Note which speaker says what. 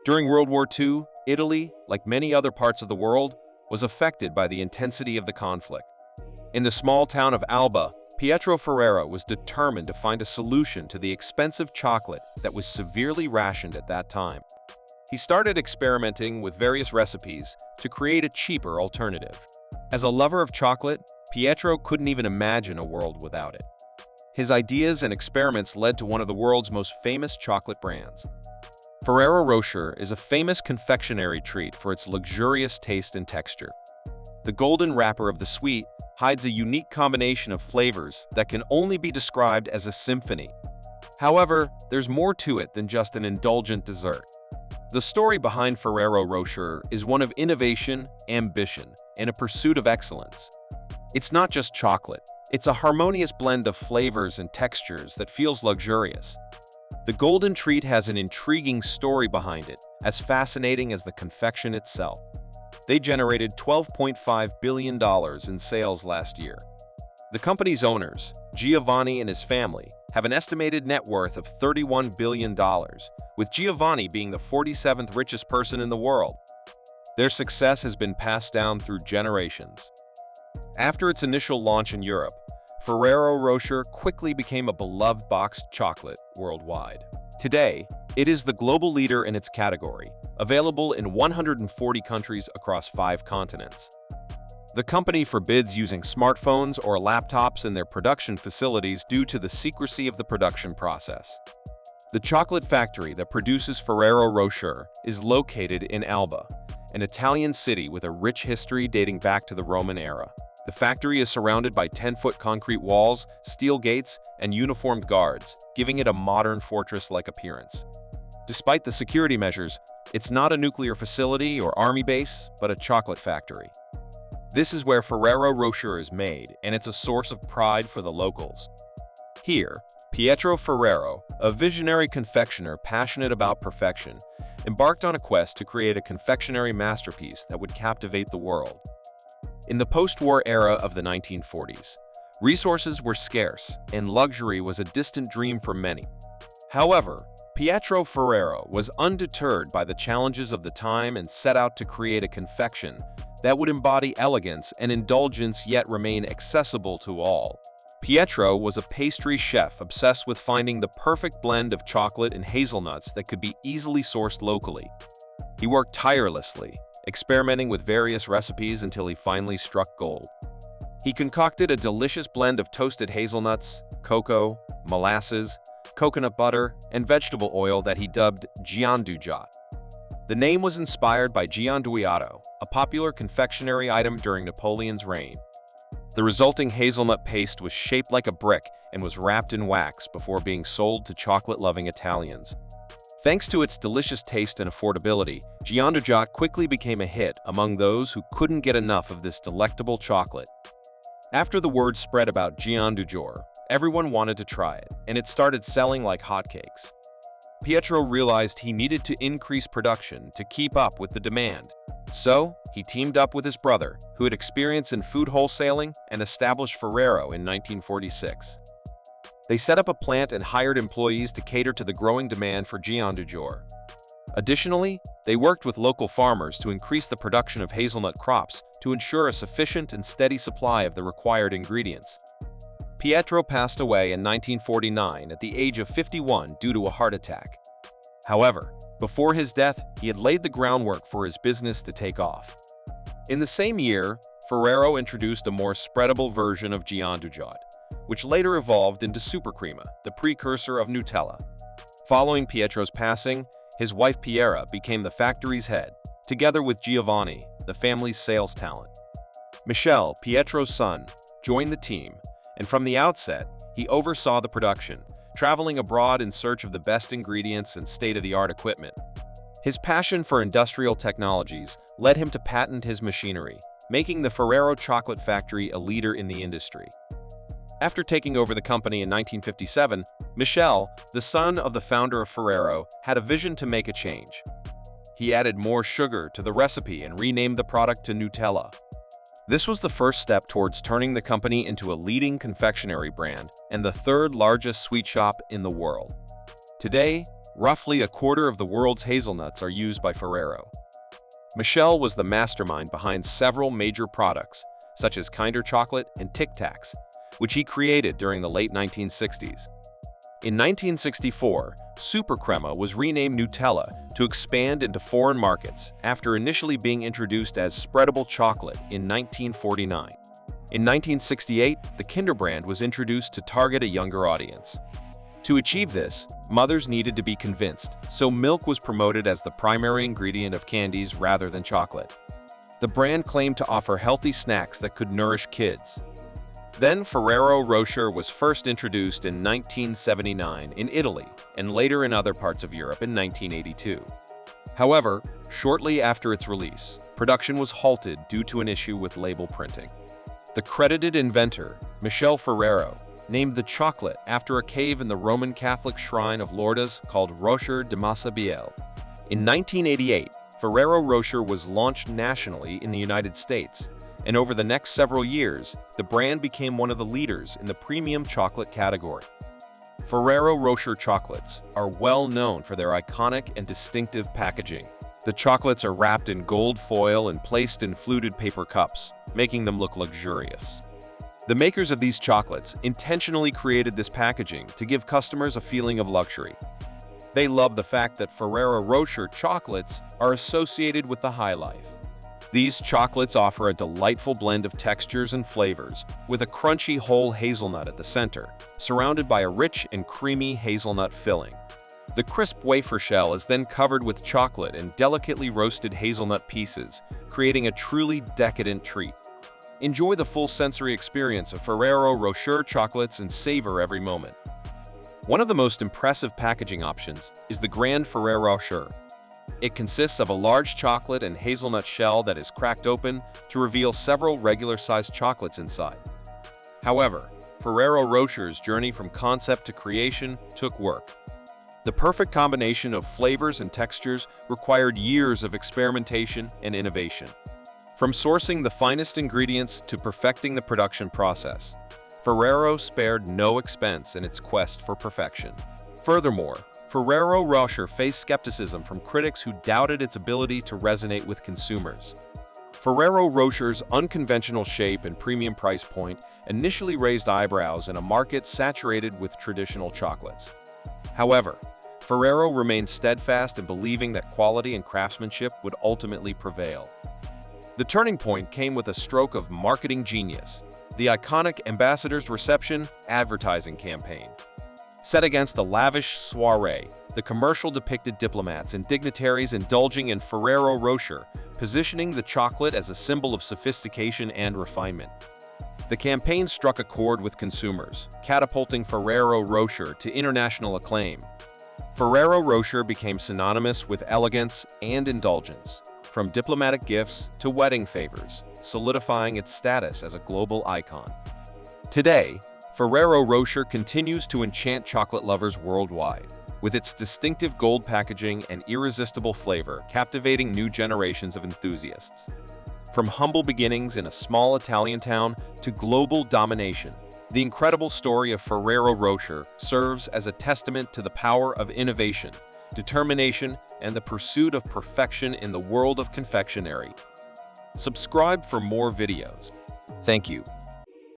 Speaker 1: During World War II, Italy, like many other parts of the world, was affected by the intensity of the conflict. In the small town of Alba, Pietro Ferrero was determined to find a solution to the expensive chocolate that was severely rationed at that time. He started experimenting with various recipes to create a cheaper alternative. As a lover of chocolate, Pietro couldn't even imagine a world without it. His ideas and experiments led to one of the world's most famous chocolate brands. Ferrero Rocher is a famous confectionery treat for its luxurious taste and texture. The golden wrapper of the sweet hides a unique combination of flavors that can only be described as a symphony. However, there's more to it than just an indulgent dessert. The story behind Ferrero Rocher is one of innovation, ambition, and a pursuit of excellence. It's not just chocolate, it's a harmonious blend of flavors and textures that feels luxurious. The golden treat has an intriguing story behind it, as fascinating as the confection itself. They generated $12.5 billion in sales last year. The company's owners, Giovanni and his family, have an estimated net worth of $31 billion, with Giovanni being the 47th richest person in the world. Their success has been passed down through generations. After its initial launch in Europe, Ferrero Rocher quickly became a beloved boxed chocolate worldwide. Today, it is the global leader in its category, available in 140 countries across 5 continents. The company forbids using smartphones or laptops in their production facilities due to the secrecy of the production process. The chocolate factory that produces Ferrero Rocher is located in Alba, an Italian city with a rich history dating back to the Roman era. The factory is surrounded by 10-foot concrete walls, steel gates, and uniformed guards, giving it a modern fortress-like appearance. Despite the security measures, it's not a nuclear facility or army base, but a chocolate factory. This is where Ferrero Rocher is made, and it's a source of pride for the locals. Here, Pietro Ferrero, a visionary confectioner passionate about perfection, embarked on a quest to create a confectionery masterpiece that would captivate the world. In the post-war era of the 1940s, resources were scarce, and luxury was a distant dream for many. However, Pietro Ferrero was undeterred by the challenges of the time and set out to create a confection that would embody elegance and indulgence yet remain accessible to all. Pietro was a pastry chef obsessed with finding the perfect blend of chocolate and hazelnuts that could be easily sourced locally. He worked tirelessly, experimenting with various recipes until he finally struck gold. He concocted a delicious blend of toasted hazelnuts, cocoa, molasses, coconut butter, and vegetable oil that he dubbed giandujat. The name was inspired by gianduiato, a popular confectionery item during Napoleon's reign. The resulting hazelnut paste was shaped like a brick and was wrapped in wax before being sold to chocolate-loving Italians. Thanks to its delicious taste and affordability, giandujat quickly became a hit among those who couldn't get enough of this delectable chocolate. After the word spread about giandujor, everyone wanted to try it, and it started selling like hotcakes. Pietro realized he needed to increase production to keep up with the demand. So, he teamed up with his brother, who had experience in food wholesaling, and established Ferrero in 1946. They set up a plant and hired employees to cater to the growing demand for giandujor. Additionally, they worked with local farmers to increase the production of hazelnut crops to ensure a sufficient and steady supply of the required ingredients. Pietro passed away in 1949 at the age of 51 due to a heart attack. However, before his death, he had laid the groundwork for his business to take off. In the same year, Ferrero introduced a more spreadable version of giandujat, which later evolved into supercrema, the precursor of Nutella. Following Pietro's passing, his wife Piera became the factory's head, together with Giovanni, the family's sales talent. Michel, Pietro's son, joined the team, and from the outset, he oversaw the production, traveling abroad in search of the best ingredients and state-of-the-art equipment. His passion for industrial technologies led him to patent his machinery, making the Ferrero chocolate factory a leader in the industry. After taking over the company in 1957, Michel, the son of the founder of Ferrero, had a vision to make a change. He added more sugar to the recipe and renamed the product to Nutella. This was the first step towards turning the company into a leading confectionery brand and the third largest sweet shop in the world. Today, Roughly a quarter of the world's hazelnuts are used by Ferrero. Michel was the mastermind behind several major products, such as Kinder Chocolate and Tic Tacs, which he created during the late 1960s. In 1964, Super Crema was renamed Nutella to expand into foreign markets after initially being introduced as spreadable chocolate in 1949. In 1968, the Kinder brand was introduced to target a younger audience. To achieve this, mothers needed to be convinced, so milk was promoted as the primary ingredient of candies rather than chocolate. The brand claimed to offer healthy snacks that could nourish kids. Then Ferrero Rocher was first introduced in 1979 in Italy and later in other parts of Europe in 1982. However, shortly after its release, production was halted due to an issue with label printing. The credited inventor, Michel Ferrero, named the chocolate after a cave in the Roman Catholic shrine of Lourdes called Rocher de Massabielle. In 1988, Ferrero Rocher was launched nationally in the United States, and over the next several years, the brand became one of the leaders in the premium chocolate category. Ferrero Rocher chocolates are well known for their iconic and distinctive packaging. The chocolates are wrapped in gold foil and placed in fluted paper cups, making them look luxurious. The makers of these chocolates intentionally created this packaging to give customers a feeling of luxury. They love the fact that Ferrero Rocher chocolates are associated with the high life. These chocolates offer a delightful blend of textures and flavors, with a crunchy whole hazelnut at the center, surrounded by a rich and creamy hazelnut filling. The crisp wafer shell is then covered with chocolate and delicately roasted hazelnut pieces, creating a truly decadent treat. Enjoy the full sensory experience of Ferrero Rocher chocolates and savor every moment. One of the most impressive packaging options is the Grand Ferrero Rocher. It consists of a large chocolate and hazelnut shell that is cracked open to reveal several regular-sized chocolates inside. However, Ferrero Rocher's journey from concept to creation took work. The perfect combination of flavors and textures required years of experimentation and innovation. From sourcing the finest ingredients to perfecting the production process, Ferrero spared no expense in its quest for perfection. Furthermore, Ferrero Rocher faced skepticism from critics who doubted its ability to resonate with consumers. Ferrero Rocher's unconventional shape and premium price point initially raised eyebrows in a market saturated with traditional chocolates. However, Ferrero remained steadfast in believing that quality and craftsmanship would ultimately prevail. The turning point came with a stroke of marketing genius, the iconic Ambassador's Reception advertising campaign. Set against a lavish soiree, the commercial depicted diplomats and dignitaries indulging in Ferrero Rocher, positioning the chocolate as a symbol of sophistication and refinement. The campaign struck a chord with consumers, catapulting Ferrero Rocher to international acclaim. Ferrero Rocher became synonymous with elegance and indulgence, from diplomatic gifts to wedding favors, solidifying its status as a global icon. Today, Ferrero Rocher continues to enchant chocolate lovers worldwide, with its distinctive gold packaging and irresistible flavor captivating new generations of enthusiasts. From humble beginnings in a small Italian town to global domination, the incredible story of Ferrero Rocher serves as a testament to the power of innovation, determination, and the pursuit of perfection in the world of confectionery. Subscribe for more videos. Thank you.